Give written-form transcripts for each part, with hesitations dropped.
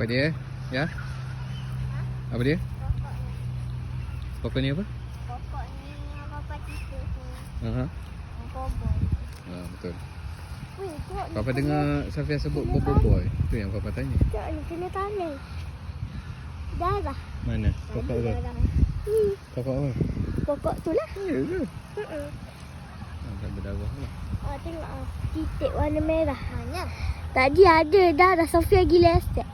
Apa dia? Ya? Apa dia? Pokok ni apa? Pokok ni apa kita tu? Cowboy. Betul. Weh, tengok ni. Papa dengar Safia sebut boboiboy. Tu yang Papa tanya. Tengok ni, kena tali. Darah. Mana? Pokok apa? Darah. Ni, Pokok apa? pokok tu lah. Ya ke? Hmm. Tak berdarah lah. Tengok titik warna merah. Mana? Tadi ada darah. Sofia gila asyik.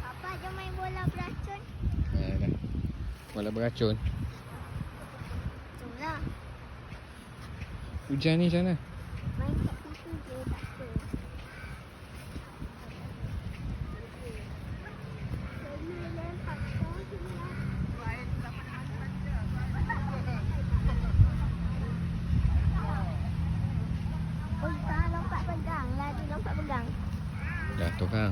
Papa jom main bola beracun. Dah. Bola beracun. Itulah. Hujan ni macam mana? Main kat situ je tak apa. Lompat pegang. Lari lompat pegang. Dah tukang.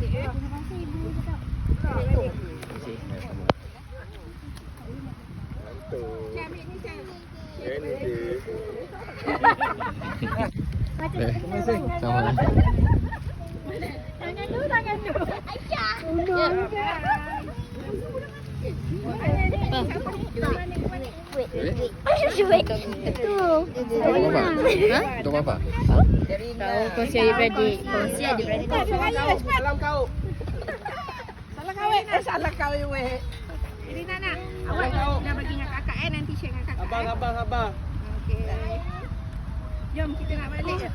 Terima kasih ibu cakap. Sama. Tangan tu. Aisyah. Wait. Tu. Untuk apa? Tahu kongsi adik-beradik. Kongsi adik-beradik. Salam kau. Salah kawin. Salah kawin weh. Jadi Nana, awak dah bagi dengan kakak nanti share dengan kakak. Abang. Okey. Jom kita nak balik.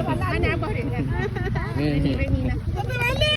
Mana abah dia? Ni. Remy lah.